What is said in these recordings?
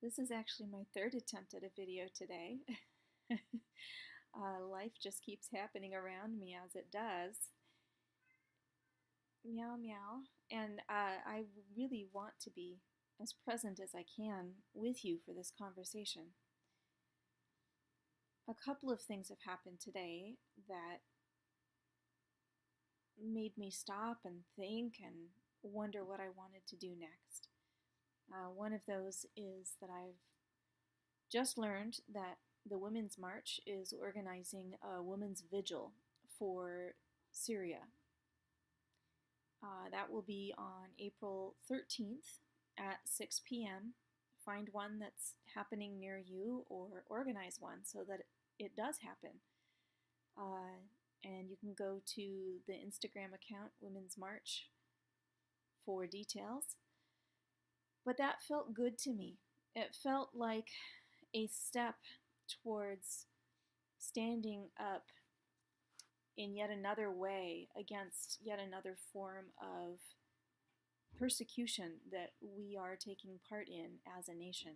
This is actually my third attempt at a video today. Life just keeps happening around me as it does. Meow meow. And I really want to be as present as I can with you for this conversation. A couple of things have happened today that made me stop and think and wonder what I wanted to do next. One of those is that I've just learned that the Women's March is organizing a women's vigil for Syria. That will be on April 13th at 6 p.m. Find one that's happening near you or organize one so that it does happen. And you can go to the Instagram account, Women's March, for details. But that felt good to me. It felt like a step towards standing up in yet another way against yet another form of persecution that we are taking part in as a nation.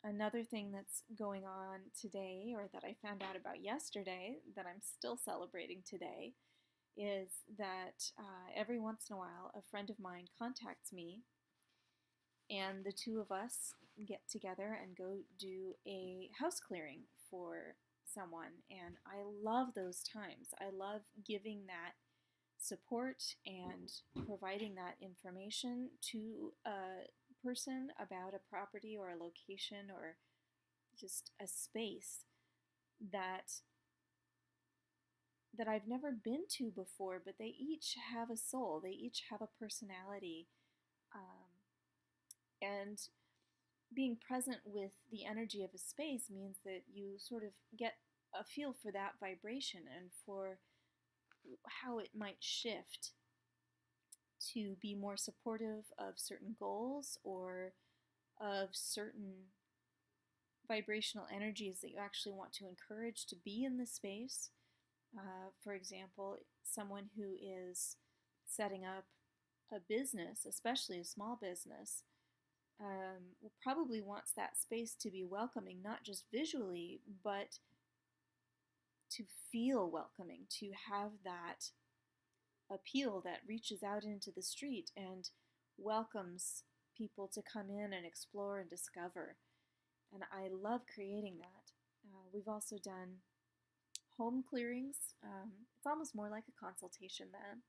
Another thing that's going on today, or that I found out about yesterday, that I'm still celebrating today, is that every once in a while a friend of mine contacts me and the two of us get together and go do a house clearing for someone. And I love those times. I love giving that support and providing that information to a person about a property or a location or just a space that I've never been to before, but they each have a soul, they each have a personality, and being present with the energy of a space means that you sort of get a feel for that vibration and for how it might shift to be more supportive of certain goals or of certain vibrational energies that you actually want to encourage to be in the space. For example, someone who is setting up a business, especially a small business, probably wants that space to be welcoming, not just visually, but to feel welcoming, to have that appeal that reaches out into the street and welcomes people to come in and explore and discover. And I love creating that. We've also done home clearings. It's almost more like a consultation then,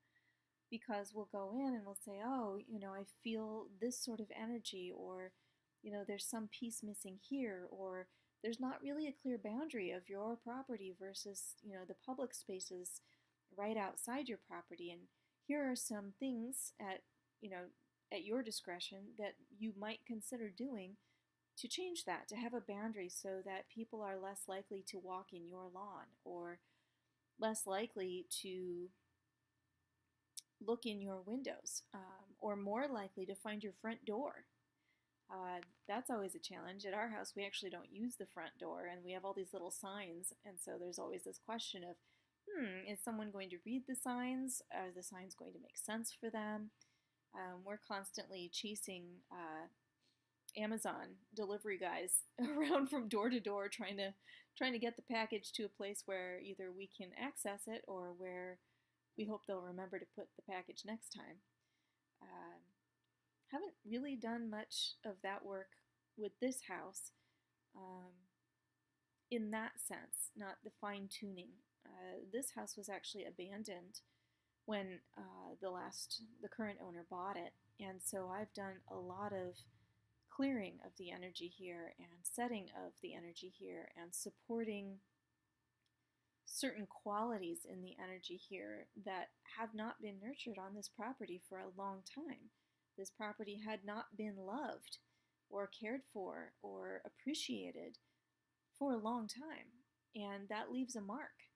because we'll go in and we'll say, oh, I feel this sort of energy, or, there's some piece missing here, or there's not really a clear boundary of your property versus, the public spaces right outside your property. And here are some things at your discretion that you might consider doing to change that, to have a boundary so that people are less likely to walk in your lawn or less likely to look in your windows, or more likely to find your front door. That's always a challenge. At our house, we actually don't use the front door, and we have all these little signs, and so there's always this question of, is someone going to read the signs? Are the signs going to make sense for them? We're constantly chasing Amazon delivery guys around from door to door, trying to get the package to a place where either we can access it or where we hope they'll remember to put the package next time. Haven't really done much of that work with this house in that sense, not the fine-tuning. This house was actually abandoned when the current owner bought it, and so I've done a lot of clearing of the energy here and setting of the energy here and supporting certain qualities in the energy here that have not been nurtured on this property for a long time. This property had not been loved or cared for or appreciated for a long time, and that leaves a mark.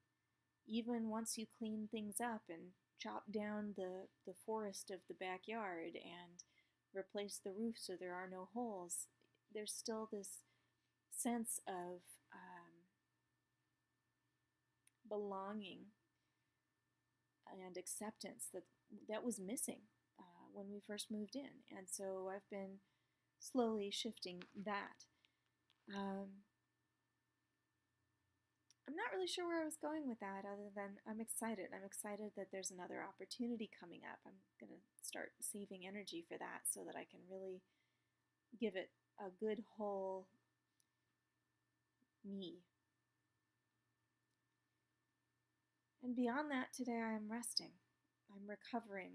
Even once you clean things up and chop down the forest of the backyard and replace the roof so there are no holes, there's still this sense of belonging and acceptance that was missing when we first moved in. And so I've been slowly shifting that. I'm not really sure where I was going with that other than I'm excited. I'm excited that there's another opportunity coming up. I'm going to start saving energy for that so that I can really give it a good whole me. And beyond that, today I am resting. I'm recovering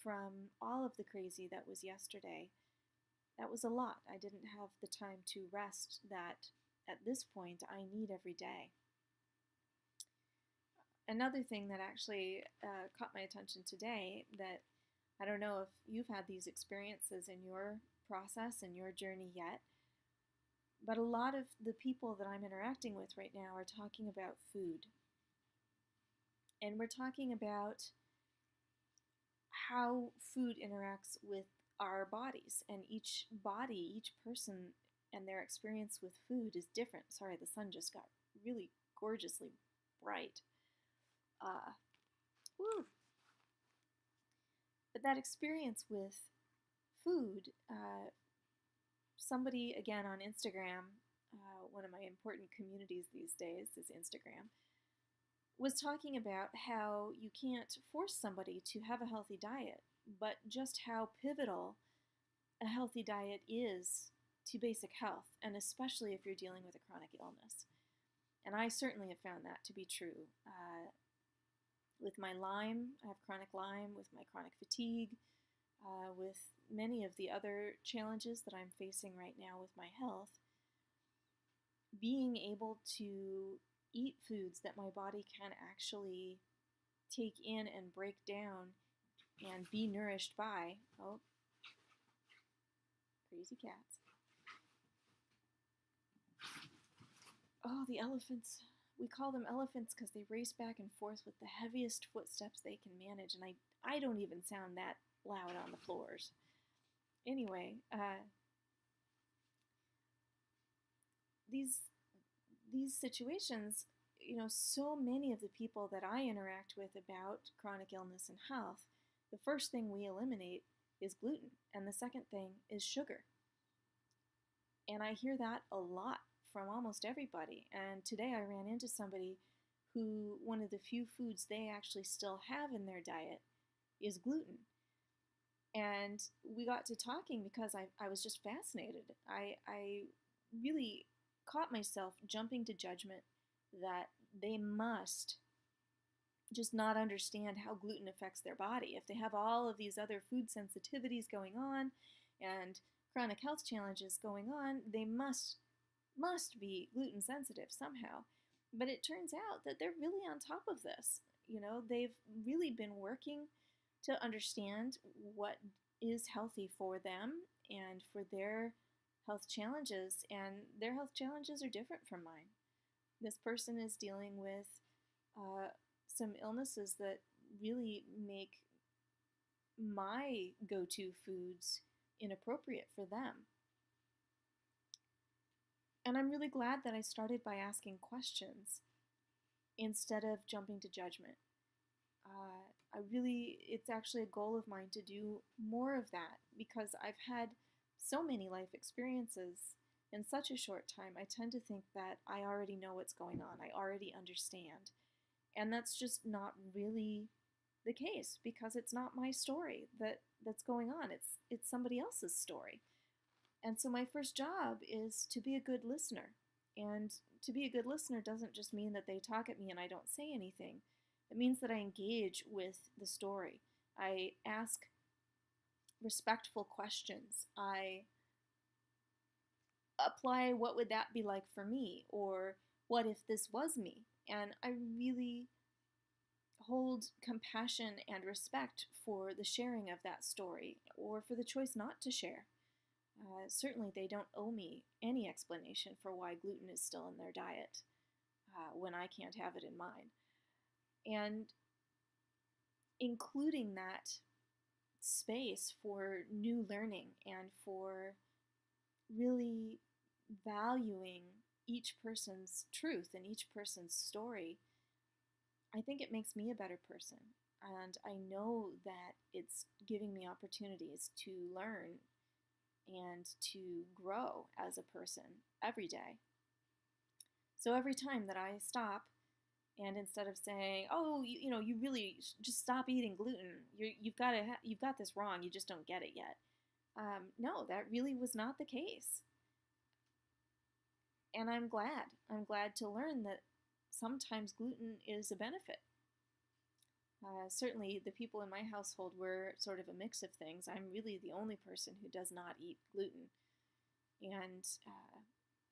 from all of the crazy that was yesterday. That was a lot. I didn't have the time to rest that at this point I need every day. Another thing that actually caught my attention today, that I don't know if you've had these experiences in your process and your journey yet, but a lot of the people that I'm interacting with right now are talking about food. And we're talking about how food interacts with our bodies, and each body, each person, and their experience with food is different. Sorry, the sun just got really gorgeously bright. Woo. But that experience with food, somebody, again, on Instagram, one of my important communities these days is Instagram, was talking about how you can't force somebody to have a healthy diet, but just how pivotal a healthy diet is to basic health, and especially if you're dealing with a chronic illness. And I certainly have found that to be true. With my Lyme, I have chronic Lyme, with my chronic fatigue, with many of the other challenges that I'm facing right now with my health, being able to eat foods that my body can actually take in and break down and be nourished by, oh, crazy cats. Oh, the elephants. We call them elephants because they race back and forth with the heaviest footsteps they can manage, and I don't even sound that loud on the floors. Anyway, these situations, so many of the people that I interact with about chronic illness and health, the first thing we eliminate is gluten, and the second thing is sugar. And I hear that a lot from almost everybody. And today I ran into somebody who one of the few foods they actually still have in their diet is gluten. And we got to talking because I was just fascinated. I really caught myself jumping to judgment that they must just not understand how gluten affects their body. If they have all of these other food sensitivities going on and chronic health challenges going on, they must be gluten sensitive somehow. But it turns out that they're really on top of this. They've really been working to understand what is healthy for them and for their health challenges, and their health challenges are different from mine. This person is dealing with some illnesses that really make my go-to foods inappropriate for them. And I'm really glad that I started by asking questions instead of jumping to judgment. It's actually a goal of mine to do more of that, because I've had so many life experiences in such a short time. I tend to think that I already know what's going on. I already understand. And that's just not really the case, because it's not my story that's going on. It's somebody else's story. And so my first job is to be a good listener. And to be a good listener doesn't just mean that they talk at me and I don't say anything. It means that I engage with the story. I ask respectful questions. I apply what would that be like for me, or what if this was me? And I really hold compassion and respect for the sharing of that story, or for the choice not to share. Certainly they don't owe me any explanation for why gluten is still in their diet when I can't have it in mine. And including that space for new learning and for really valuing each person's truth and each person's story, I think it makes me a better person. And I know that it's giving me opportunities to learn and to grow as a person every day. So every time that I stop, and instead of saying, "Oh, you really just stop eating gluten. You've got this wrong. You just don't get it yet." No, that really was not the case. And I'm glad. I'm glad to learn that sometimes gluten is a benefit. Certainly, the people in my household were sort of a mix of things. I'm really the only person who does not eat gluten. And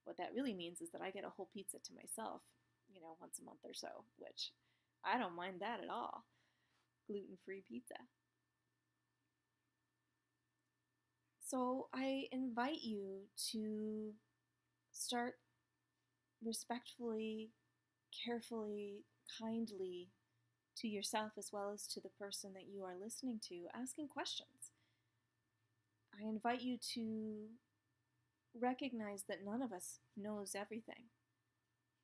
what that really means is that I get a whole pizza to myself, once a month or so, which I don't mind that at all. Gluten-free pizza. So I invite you to start respectfully, carefully, kindly to yourself as well as to the person that you are listening to, asking questions. I invite you to recognize that none of us knows everything,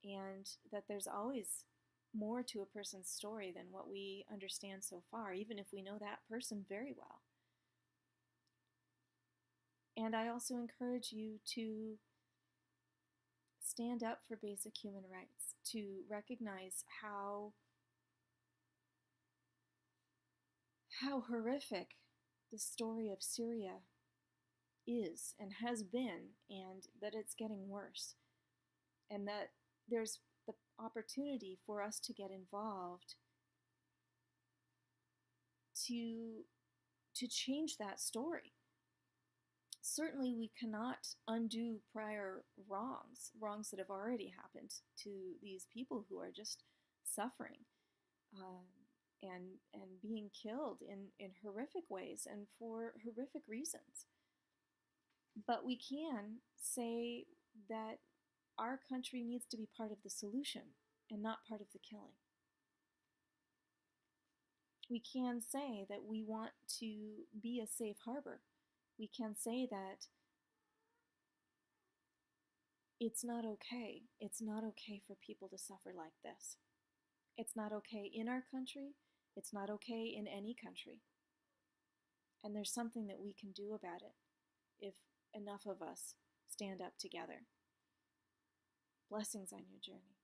and that there's always more to a person's story than what we understand so far, even if we know that person very well. And I also encourage you to stand up for basic human rights, to recognize how horrific the story of Syria is and has been, and that it's getting worse, and that there's the opportunity for us to get involved to change that story. Certainly we cannot undo prior wrongs that have already happened to these people who are just suffering um, and being killed in horrific ways and for horrific reasons. But we can say that our country needs to be part of the solution and not part of the killing. We can say that we want to be a safe harbor. We can say that it's not okay. It's not okay for people to suffer like this. It's not okay in our country. It's not okay in any country. And there's something that we can do about it if enough of us stand up together. Blessings on your journey.